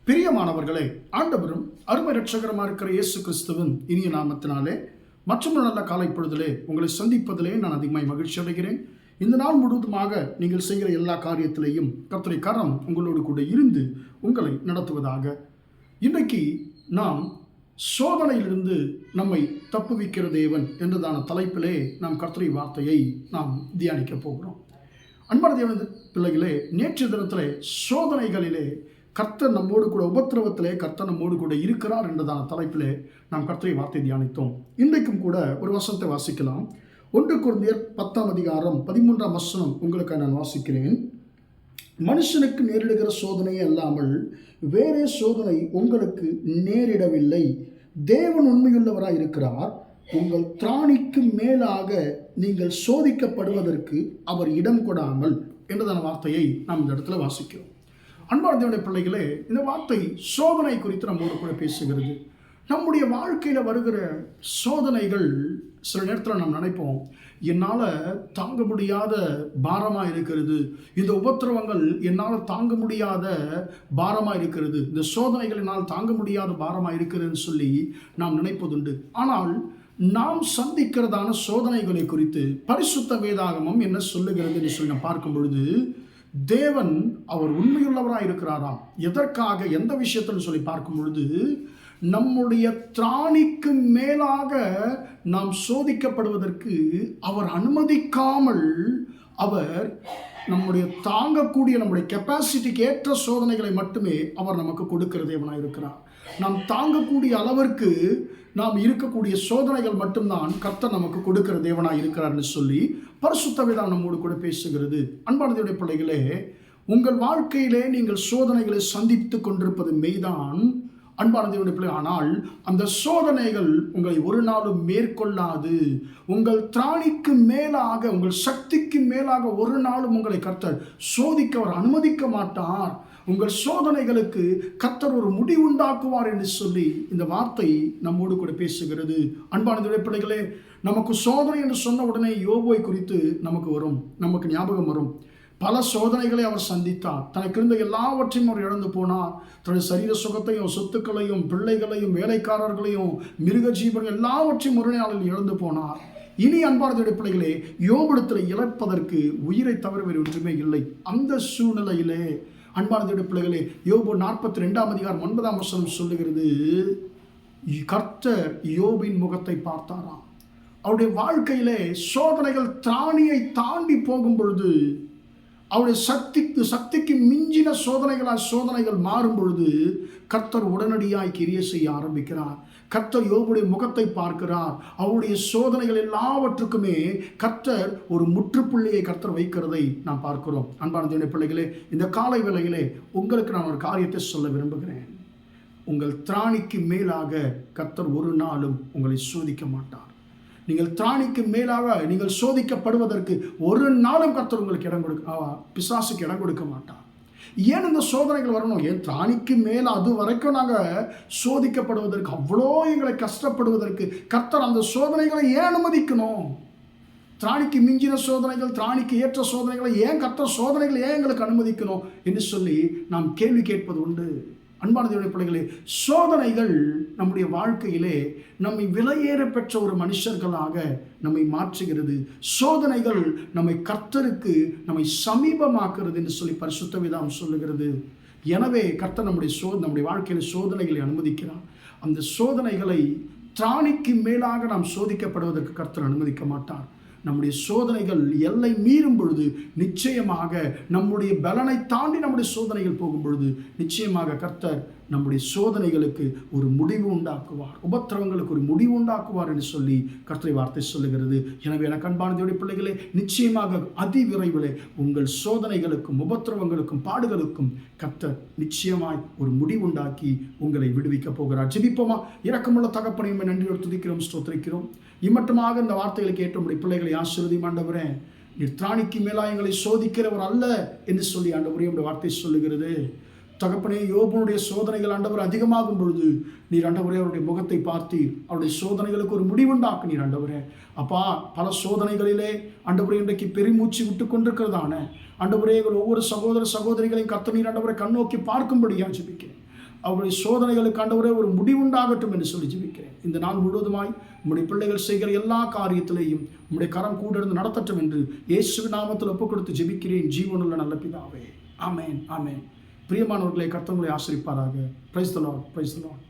பிரியமானவர்களே, ஆண்டவரும் அருமை இரட்சகரமாக இருக்கிற இயேசு கிறிஸ்துவின் இனிய நாமத்தினாலே மற்றும் நல்ல காலை பொழுதிலே உங்களை சந்திப்பதிலே நான் அதிகமாக மகிழ்ச்சி அடைகிறேன். இந்த நாள் முழுவதுமாக நீங்கள் செய்கிற எல்லா காரியத்திலேயும் கர்த்தருடைய கரம் உங்களோடு கூட இருந்து உங்களை நடத்துவதாக. இன்றைக்கு நாம் சோதனையிலிருந்து நம்மை தப்புவிக்கிற தேவன் என்றதான தலைப்பிலே நாம் கர்த்தருடைய வார்த்தையை நாம் தியானிக்க போகிறோம். அன்பான தேவன் பிள்ளைகளே, நேற்று தினத்திலே சோதனைகளிலே கர்த்தர் நம்மோடு கூட, உபத்திரவத்திலே கர்த்தர் நம்மோடு கூட இருக்கிறார் என்றதான தலைப்பிலே நாம் கர்த்தரை வார்த்தை தியானித்தோம். இன்றைக்கும் கூட ஒரு வசனத்தை வாசிக்கலாம். 1 கொரிந்தியர் 10:13 உங்களுக்கு நான் வாசிக்கிறேன். மனுஷனுக்கு நேரிடுகிற சோதனையே அல்லாமல் வேறே சோதனை உங்களுக்கு நேரிடவில்லை. தேவன் உண்மையுள்ளவராய் இருக்கிறார். உங்கள் திராணிக்கு மேலாக நீங்கள் சோதிக்கப்படுவதற்கு அவர் இடம் கொடாமல் என்றதான வார்த்தையை நாம் இந்த இடத்துல வாசிக்கிறோம். அன்பான தேவனுடைய பிள்ளைகளே, இந்த வார்த்தை சோதனை குறித்து நம்மோடு கூட பேசுகிறது. நம்முடைய வாழ்க்கையில் வருகிற சோதனைகள் சில நேரத்தில் நாம் நினைப்போம், என்னால் தாங்க முடியாத பாரமாக இருக்கிறது, இந்த உபத்திரவங்கள் என்னால் தாங்க முடியாத பாரமாக இருக்கிறது, இந்த சோதனைகள் என்னால் தாங்க முடியாத பாரமாக இருக்கிறதுன்னு சொல்லி நாம் நினைப்பதுண்டு. ஆனால் நாம் சந்திக்கிறதான சோதனைகளை குறித்து பரிசுத்த வேதாகமம் என்ன சொல்லுகிறது என்று சொல்லி நாம் பார்க்கும் பொழுது, தேவன் அவர் உண்மையுள்ளவராக இருக்கிறாராம். எதற்காக, எந்த விஷயத்தில் சொல்லி பார்க்கும் பொழுது, நம்முடைய திராணிக்கு மேலாக நாம் சோதிக்கப்படுவதற்கு அவர் அனுமதிக்காமல், அவர் நம்முடைய தாங்கக்கூடிய, நம்முடைய கெப்பாசிட்டிக்கு ஏற்ற சோதனைகளை மட்டுமே அவர் நமக்கு கொடுக்கிற தேவனாக இருக்கிறார். நாம் தாங்கக்கூடிய அளவிற்கு நாம் இருக்கக்கூடிய சோதனைகள் மட்டும்தான் கர்த்தர் நமக்கு கொடுக்கிற தேவனாக இருக்கிறார்னு சொல்லி பரிசுத்த வேதம் நம்மோடு கூட பேசுகிறது. அன்பான தேவனுடைய பிள்ளைகளே, உங்கள் வாழ்க்கையிலே நீங்கள் சோதனைகளை சந்தித்து கொண்டிருப்பது மெய்தான் அன்பான தேவனுடைய பிள்ளை. ஆனால் அந்த சோதனைகள் உங்களை ஒரு நாளும் மேற்கொள்ளாது. உங்கள் திராணிக்கு மேலாக, உங்கள் சக்திக்கு மேலாக ஒரு நாளும் உங்களை கர்த்தர் சோதிக்க அவர் அனுமதிக்க மாட்டார். உங்கள் சோதனைகளுக்கு கர்த்தர் ஒரு முடிவுண்டாக்குவார் என்று சொல்லி இந்த வார்த்தை நம்மோடு கூட பேசுகிறது. அன்பான தேவனுடைய பிள்ளைகளே, நமக்கு சோதனை என்று சொன்ன உடனே யோபுவை குறித்து நமக்கு ஞாபகம் வரும். பல சோதனைகளை அவர் சந்தித்தார். தனக்கு இருந்த எல்லாவற்றையும் அவர் இழந்து போனார். தன்னுடைய சரீர சுகத்தையும், சொத்துக்களையும், பிள்ளைகளையும், வேலைக்காரர்களையும், மிருக ஜீவன் எல்லாவற்றையும் ஒரு நாளில் இழந்து போனார். இனி அன்பானதுடைய பிள்ளைகளே, யோபிடத்தில் இழப்பதற்கு உயிரை தவிர வேறு ஒன்றுமே இல்லை. அந்த சூழ்நிலையிலே அன்பானதுடைய பிள்ளைகளே, யோபு 42:9 சொல்லுகிறது, கர்த்தர் யோபின் முகத்தை பார்த்தாராம். அவருடைய வாழ்க்கையிலே சோதனைகள் திராணியை தாண்டி போகும் பொழுது, அவருடைய சக்திக்கு மிஞ்சின சோதனைகள் மாறும் பொழுது கர்த்தர் உடனடியாய் கிரியை செய்ய ஆரம்பிக்கிறார். கர்த்தர் யோபுடைய முகத்தை பார்க்கிறார். அவருடைய சோதனைகள் எல்லாவற்றுக்குமே கர்த்தர் ஒரு முற்றுப்புள்ளியை கர்த்தர் வைக்கிறதை நாம் பார்க்கிறோம். அன்பான தேவனுடைய பிள்ளைகளே, இந்த காலை வேளையிலே உங்களுக்கு நான் ஒரு காரியத்தை சொல்ல விரும்புகிறேன். உங்கள் திராணிக்கு மேலாக கர்த்தர் ஒரு நாளும் உங்களை சோதிக்க மாட்டார். நீங்கள் திராணிக்கு மேலாக நீங்கள் சோதிக்கப்படுவதற்கு ஒரு நாளும் கர்த்தர் உங்களுக்கு பிசாசுக்கு இடம் கொடுக்க மாட்டார். ஏன் இந்த சோதனைகள் வரணும்? ஏன் திராணிக்கு மேலே அது வரைக்கும் நாங்கள் சோதிக்கப்படுவதற்கு, அவ்வளோ எங்களை கஷ்டப்படுவதற்கு கர்த்தர் அந்த சோதனைகளை ஏன் அனுமதிக்கணும்? திராணிக்கு மிஞ்சின சோதனைகள், திராணிக்கு ஏற்ற சோதனைகளை ஏன் கர்த்தர் சோதனைகளை ஏன் எங்களுக்கு அனுமதிக்கணும் என்று சொல்லி நாம் கேள்வி கேட்பது உண்டு. அன்பான தேவனுடைய பிள்ளைகளே, சோதனைகள் நம்முடைய வாழ்க்கையிலே நம்மை விலையேற பெற்ற ஒரு மனுஷர்களாக நம்மை மாற்றுகிறது. சோதனைகள் நம்மை கர்த்தருக்கு நம்மை சமீபமாக்குறது என்று சொல்லி பரிசுத்த வேதம் சொல்லுகிறது. எனவே கர்த்தர் நம்முடைய வாழ்க்கையில் சோதனைகளை அனுமதிக்கிறார். அந்த சோதனைகளை திராணிக்கு மேலாக நாம் சோதிக்கப்படுவதற்கு கர்த்தர் அனுமதிக்க மாட்டார். நம்முடைய சோதனைகள் எல்லை மீறும் பொழுது நிச்சயமாக, நம்முடைய பலனை தாண்டி நம்முடைய சோதனைகள் போகும் பொழுது நிச்சயமாக கர்த்தர் நம்முடைய சோதனைகளுக்கு ஒரு முடிவு உண்டாக்குவார், உபத்திரவங்களுக்கு ஒரு முடிவு உண்டாக்குவார் என்று சொல்லி கர்த்தரை வார்த்தை சொல்லுகிறது. எனவே எனக்கு அன்பான தேவனுடைய பிள்ளைகளே, நிச்சயமாக அதிவிரைவில் உங்கள் சோதனைகளுக்கும், உபத்திரவங்களுக்கும், பாடுகளுக்கும் கர்த்தர் நிச்சயமாய் ஒரு முடிவுண்டாக்கி உங்களை விடுவிக்க போகிறார். ஜெபிப்போமா? இரக்கமுள்ள தகப்பனையும் நன்றியோடு துதிக்கிறோம், ஸ்தோத்திரிக்கிறோம். இம்மட்டுமாக இந்த வார்த்தைகளை கேட்ட உடைய பிள்ளைகளை ஆசீர்வதியும் ஆண்டவரே. நீர் திராணிக்கு மேலா எங்களை சோதிக்கிறவர் அல்ல என்று சொல்லி ஆண்டவரே உடைய வார்த்தை சொல்லுகிறது. தகப்பனே, யோபனுடைய சோதனைகள் ஆண்டவர் அதிகமாகும் பொழுது நீர் ஆண்டவரே அவருடைய முகத்தை பார்த்தீர். அவருடைய சோதனைகளுக்கு ஒரு முடிவுண்டாக்கு நீர் ஆண்டவரே. அப்பா, பல சோதனைகளிலே ஆண்டவரே இன்றைக்கு பெருமூச்சு விட்டு கொண்டிருக்கிறதான ஆண்டவரே ஒவ்வொரு சகோதர சகோதரிகளையும் கர்த்தர் நீர் ஆண்டவரை கண்ணோக்கி பார்க்கும்படியாக ஜெபிக்கிறேன். அவருடைய சோதனைகளுக்கு ஆண்டவரே ஒரு முடிவுண்டாகட்டும் என்று சொல்லி ஜெபிக்கிறேன். இந்த நாள் முழுவதுமாய் உம்முடைய பிள்ளைகள் செய்கிற எல்லா காரியத்திலேயும் உம்முடைய கரம் கூட இருந்து நடத்தட்டும் என்று இயேசுவின் நாமத்தில் ஒப்புக் கொடுத்து ஜெபிக்கிறேன் ஜீவனுள்ள நல்ல பிதாவே. ஆமென், ஆமென். பிரியமானவர்களை கர்த்தர் உங்களை ஆசீர்வதிப்பாராக. Praise the Lord, praise the Lord.